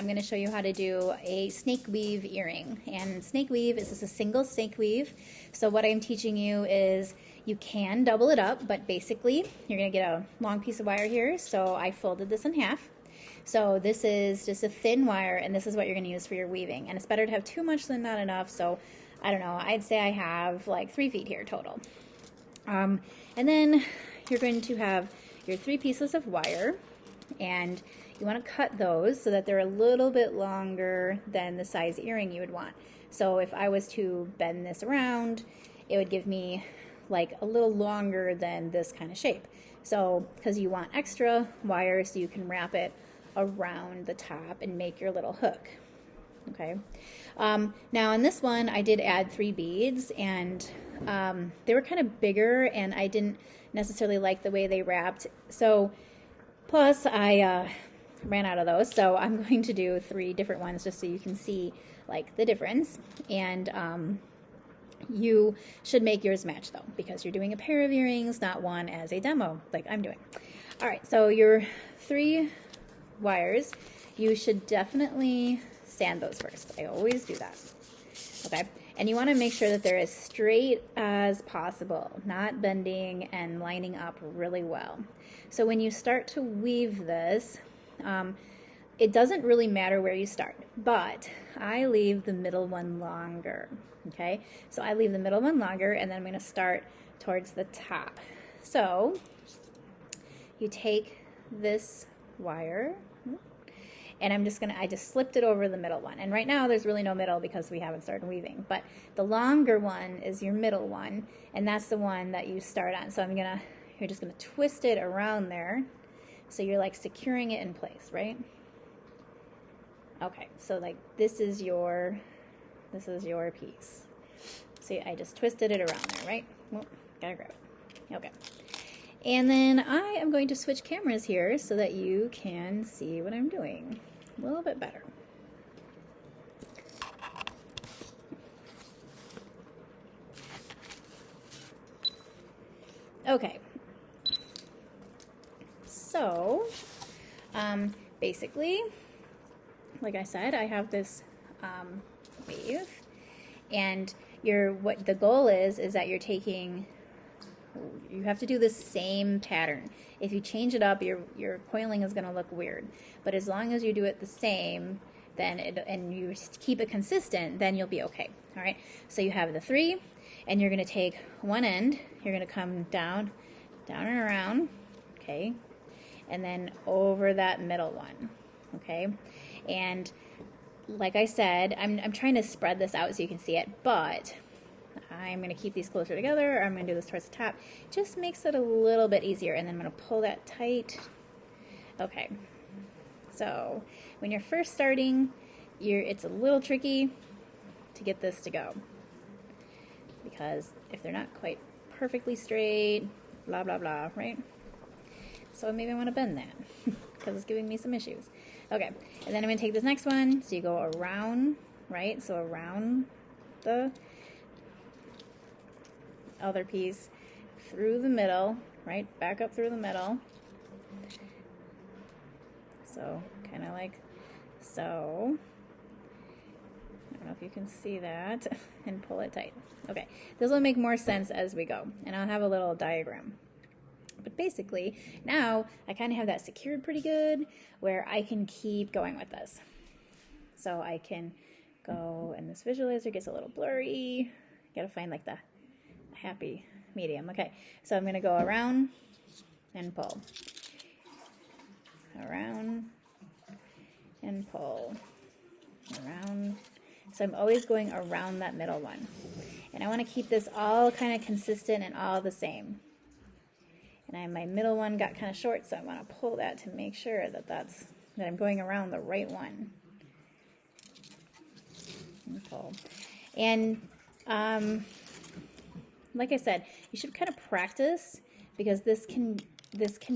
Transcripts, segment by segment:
I'm going to show you how to do a snake weave earring. And snake weave is just a single snake weave. So what I'm teaching you is you can double it up, but basically you're going to get a long piece of wire here. So I folded this in half. So this is just a thin wire, and this is what you're going to use for your weaving. And it's better to have too much than not enough. So I don't know, I'd say I have like 3 feet here total. And then you're going to have your 3 pieces of wire, and you want to cut those so that they're a little bit longer than the size earring you would want. So if I was to bend this around, it would give me like a little longer than this kind of shape. So because you want extra wire so you can wrap it around the top and make your little hook. Okay. Now in this one I did add 3 beads, and they were kind of bigger and I didn't necessarily like the way they wrapped. So plus I ran out of those, so I'm going to do 3 different ones just so you can see like the difference. And you should make yours match though, because you're doing a pair of earrings, not one as a demo like I'm doing. All right, so your 3 wires, you should definitely sand those first. I always do that. Okay, and you want to make sure that they're as straight as possible, not bending and lining up really well. So when you start to weave this, it doesn't really matter where you start, but I leave the middle one longer. Okay, so I leave the middle one longer, and then I'm going to start towards the top. So you take this wire, and I just slipped it over the middle one. And right now there's really no middle because we haven't started weaving, but the longer one is your middle one, and that's the one that you start on. So you're just gonna twist it around there. So you're like securing it in place, right? Okay, so like this is your piece. See, I just twisted it around there, right? Well, gotta grab it. Okay. And then I am going to switch cameras here so that you can see what I'm doing a little bit better. Okay. So, basically, like I said, I have this weave, and what the goal is that you have to do the same pattern. If you change it up, your coiling is going to look weird. But as long as you do it the same, and you keep it consistent, then you'll be okay. All right. So you have the 3, and you're going to take one end. You're going to come down and around. Okay. And then over that middle one. Okay. And like I said, I'm trying to spread this out so you can see it, but I'm going to keep these closer together, or I'm going to do this towards the top. Just makes it a little bit easier, and then I'm going to pull that tight. Okay, so when you're first starting, it's a little tricky to get this to go, because if they're not quite perfectly straight, blah, blah, blah, right? So maybe I want to bend that because it's giving me some issues. Okay, and then I'm going to take this next one, so you go around, right? So around the other piece, through the middle, right? Back up through the middle. So kind of like so. I don't know if you can see that, and pull it tight. Okay, this will make more sense as we go, and I'll have a little diagram. But basically, now I kind of have that secured pretty good, where I can keep going with this. So I can go, and this visualizer gets a little blurry. Gotta find like the happy medium. Okay, so I'm gonna go around and pull, around and pull, around. So I'm always going around that middle one, and I want to keep this all kind of consistent and all the same. And my middle one got kind of short, so I want to pull that to make sure that I'm going around the right one. And pull. And like I said, you should kind of practice, because this can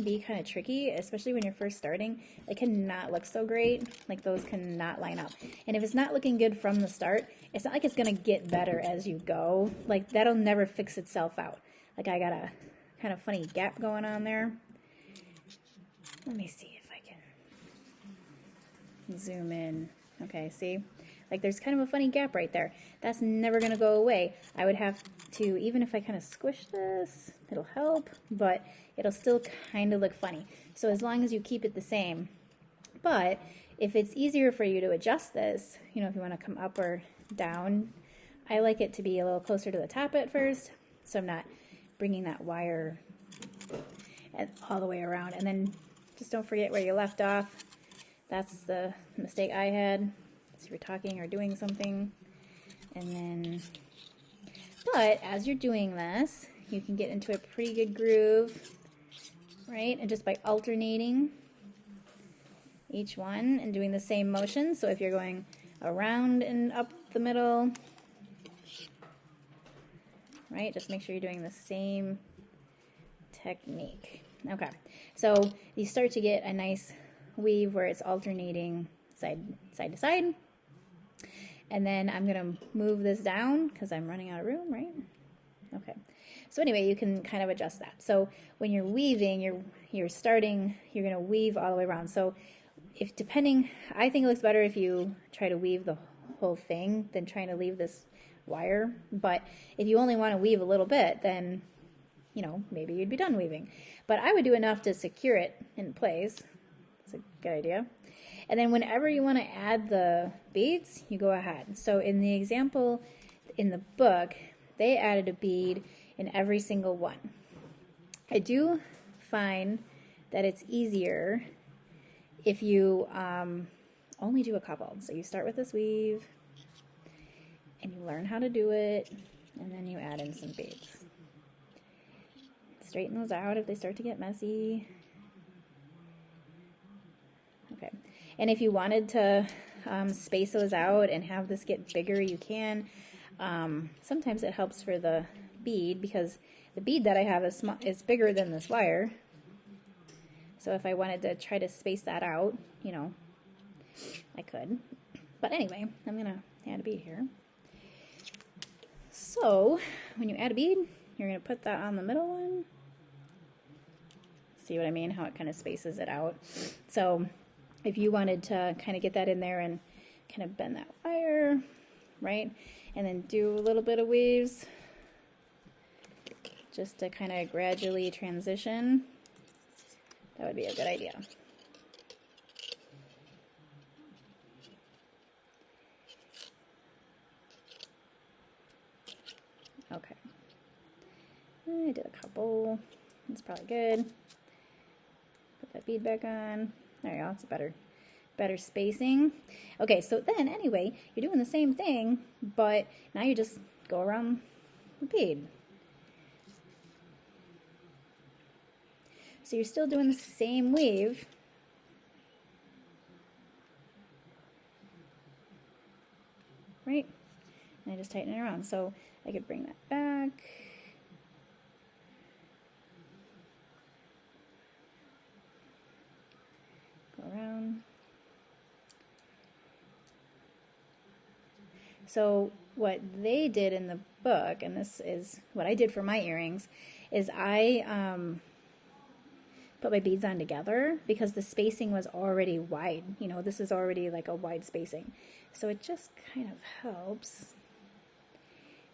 be kind of tricky, especially when you're first starting. It cannot look so great. Like those cannot line up. And if it's not looking good from the start, it's not like it's going to get better as you go. Like that'll never fix itself out. Like I got a kind of funny gap going on there. Let me see if I can. zoom in. Okay, see? Like there's kind of a funny gap right there. That's never gonna go away. I would have to, even if I kind of squish this, it'll help, but it'll still kind of look funny. So as long as you keep it the same. But if it's easier for you to adjust this, you know, if you want to come up or down, I like it to be a little closer to the top at first, so I'm not bringing that wire all the way around. And then just don't forget where you left off. That's the mistake I had. So you're talking or doing something, and then, but as you're doing this, you can get into a pretty good groove, right? And just by alternating each one and doing the same motion. So if you're going around and up the middle, right, just make sure you're doing the same technique. Okay, so you start to get a nice weave where it's alternating side to side. And then I'm going to move this down because I'm running out of room, right? Okay. So anyway, you can kind of adjust that. So when you're weaving, you're starting, you're going to weave all the way around. So if depending, I think it looks better if you try to weave the whole thing than trying to leave this wire. But if you only want to weave a little bit, then, you know, maybe you'd be done weaving. But I would do enough to secure it in place. That's a good idea. And then whenever you want to add the beads, you go ahead. So in the example in the book, they added a bead in every single one. I do find that it's easier if you only do a couple. So you start with this weave, and you learn how to do it, and then you add in some beads. Straighten those out if they start to get messy. Okay. And if you wanted to space those out and have this get bigger, you can. Sometimes it helps for the bead because the bead that I have is bigger than this wire. So if I wanted to try to space that out, you know, I could. But anyway, I'm going to add a bead here. So when you add a bead, you're going to put that on the middle one. See what I mean? How it kind of spaces it out. So if you wanted to kind of get that in there and kind of bend that wire, right? And then do a little bit of weaves just to kind of gradually transition, that would be a good idea. Okay. I did a couple. That's probably good. Put that bead back on. There you go, it's better spacing. Okay, so then anyway, you're doing the same thing, but now you just go around the bead. So you're still doing the same weave. Right? And I just tighten it around. So I could bring that back. Around. So what they did in the book, and this is what I did for my earrings, is I put my beads on together because the spacing was already wide. You know, this is already like a wide spacing. So it just kind of helps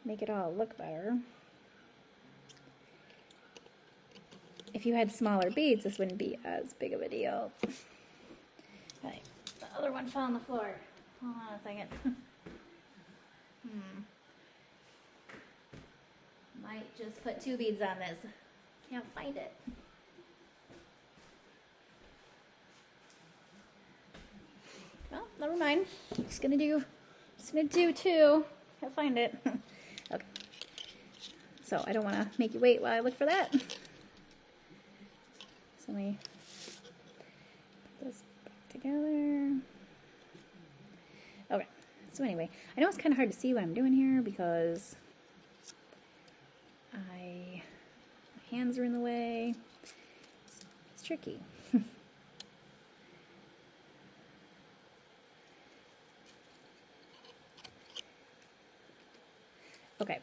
make it all look better. If you had smaller beads, this wouldn't be as big of a deal. Okay, the other one fell on the floor. Hold on a second. Might just put 2 beads on this. Can't find it. Well, never mind. Just gonna do 2. Can't find it. Okay. So I don't want to make you wait while I look for that. So let me put this back together. Okay. So anyway, I know it's kind of hard to see what I'm doing here because my hands are in the way. It's tricky. Okay,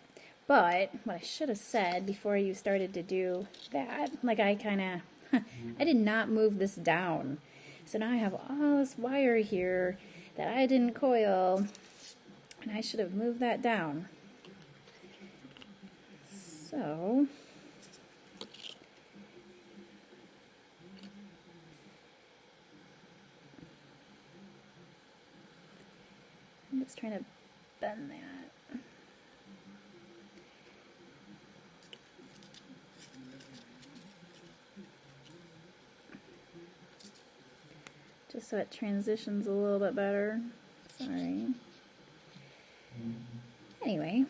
but what I should have said before you started to do that, like I kind of, I did not move this down. So now I have all this wire here that I didn't coil, and I should have moved that down. So I'm just trying to bend that. Just so it transitions a little bit better. Sorry. Anyway.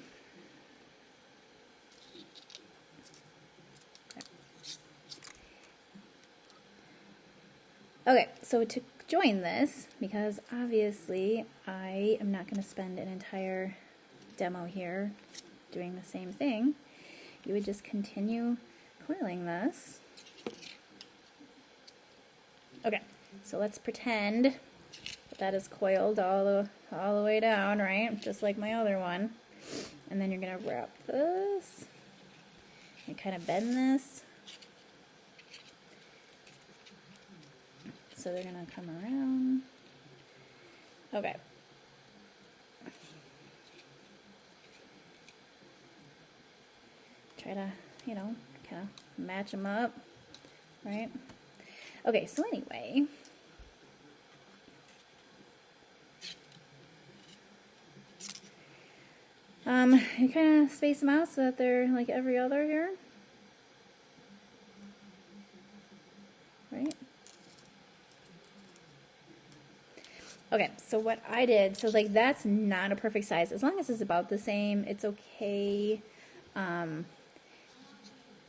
Okay, so to join this, because obviously I am not going to spend an entire demo here doing the same thing, you would just continue coiling this. Okay, so let's pretend that is coiled all the way down, right? Just like my other one. And then you're going to wrap this and kind of bend this. So they're going to come around. Okay. Try to, you know, kind of match them up, right? Okay, so anyway, you kind of space them out so that they're like every other here, right? Okay, so what I did, so like that's not a perfect size. As long as it's about the same, it's okay.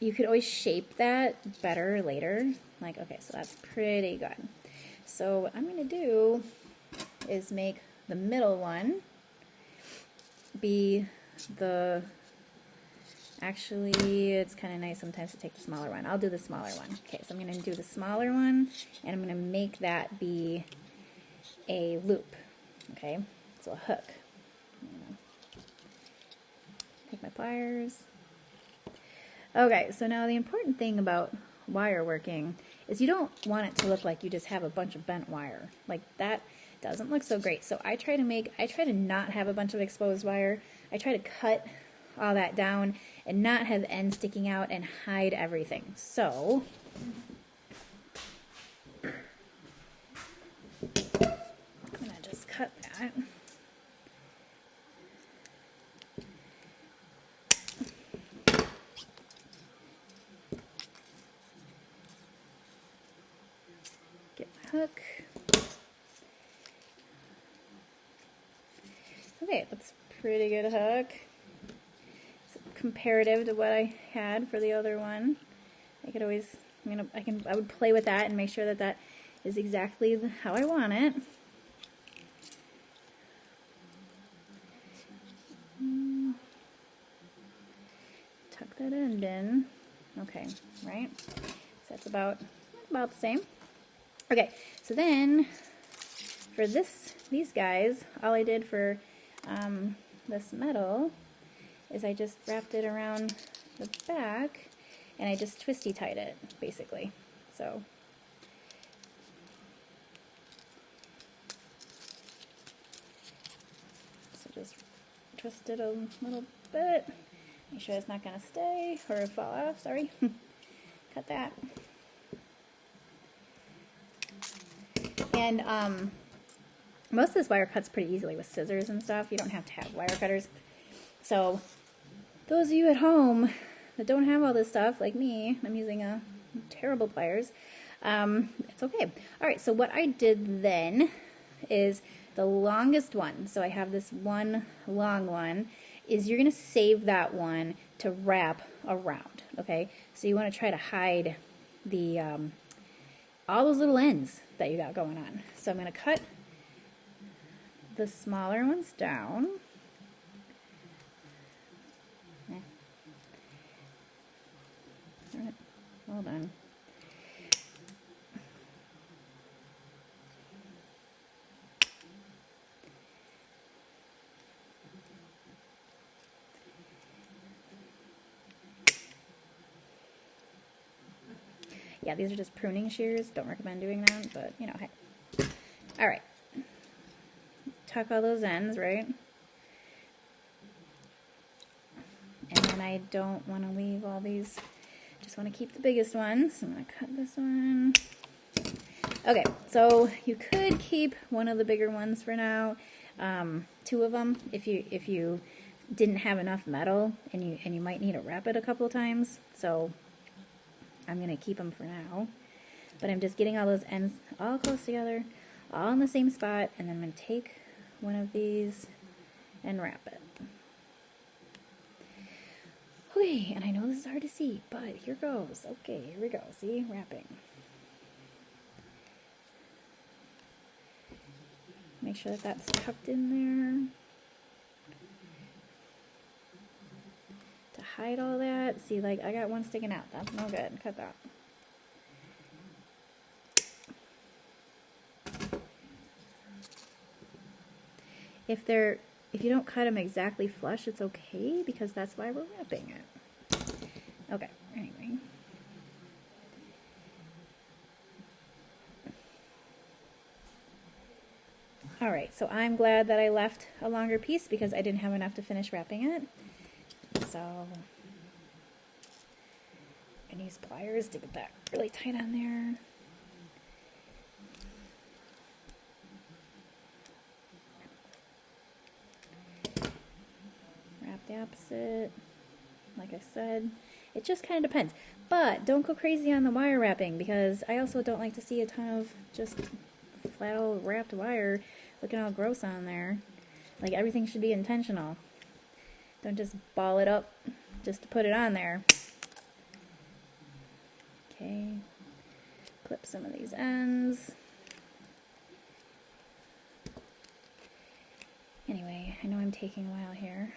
You could always shape that better later. Like, okay, so that's pretty good. So what I'm going to do is make the middle one be the, actually, it's kind of nice sometimes to take the smaller one. I'll do the smaller one. Okay, so I'm going to do the smaller one, and I'm going to make that be a loop. Okay, so a hook. Take my pliers. Okay, so now the important thing about wire working is you don't want it to look like you just have a bunch of bent wire. Like that doesn't look so great. So I try to not have a bunch of exposed wire. I try to cut all that down and not have ends sticking out and hide everything. So I'm gonna just cut that. Get my hook. Okay, that's a pretty good hook. It's comparative to what I had for the other one. I could always, I would play with that and make sure that that is exactly how I want it. Tuck that end in. Okay, right? So that's about the same. Okay, so then for these guys, all I did for this metal is I just wrapped it around the back and I just twisty tied it, basically. So just twist it a little bit. Make sure it's not going to stay or fall off, sorry. Cut that. And most of this wire cuts pretty easily with scissors and stuff. You don't have to have wire cutters. So those of you at home that don't have all this stuff, like me, I'm using terrible pliers, it's okay. Alright, so what I did then is the longest one, so I have this one long one, is you're going to save that one to wrap around, okay? So you want to try to hide the all those little ends that you got going on. So I'm going to cut the smaller ones down. Hold on. Yeah, these are just pruning shears. Don't recommend doing that, but you know, hey. All right. Tuck all those ends, right? And then I don't want to leave all these, just want to keep the biggest ones. I'm going to cut this one. Okay, so you could keep one of the bigger ones for now, 2 of them if you didn't have enough metal, and you might need to wrap it a couple of times. So I'm going to keep them for now. But I'm just getting all those ends all close together, all in the same spot, and then I'm going to take one of these and wrap it. Okay, and I know this is hard to see, but here goes. Okay, here we go. See, wrapping. Make sure that that's tucked in there. To hide all that. See, like, I got one sticking out. That's no good. Cut that. If you don't cut them exactly flush, it's okay, because that's why we're wrapping it. Okay, anyway. All right, so I'm glad that I left a longer piece because I didn't have enough to finish wrapping it. So I use pliers to get that really tight on there. Wrap the opposite. Like I said, it just kind of depends. But don't go crazy on the wire wrapping, because I also don't like to see a ton of just flat old wrapped wire looking all gross on there. Like, everything should be intentional. Don't just ball it up just to put it on there. Okay, clip some of these ends. Anyway, I know I'm taking a while here.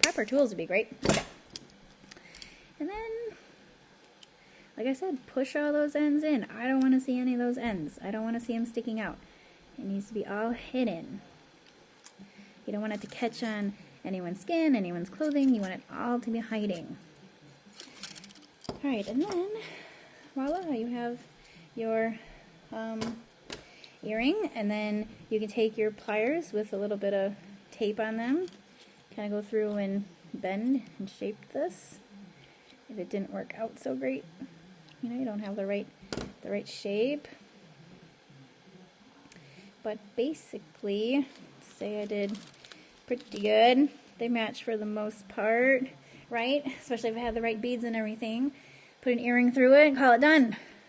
Proper tools would be great. Okay. And then, like I said, push all those ends in. I don't want to see any of those ends. I don't want to see them sticking out. It needs to be all hidden. You don't want it to catch on anyone's skin, anyone's clothing. You want it all to be hiding. Alright, and then, voila, you have your earring, and then you can take your pliers with a little bit of tape on them, kind of go through and bend and shape this. If it didn't work out so great, you know, you don't have the right shape. But basically, say I did pretty good. They match for the most part, right? Especially if I have the right beads and everything. Put an earring through it and call it done.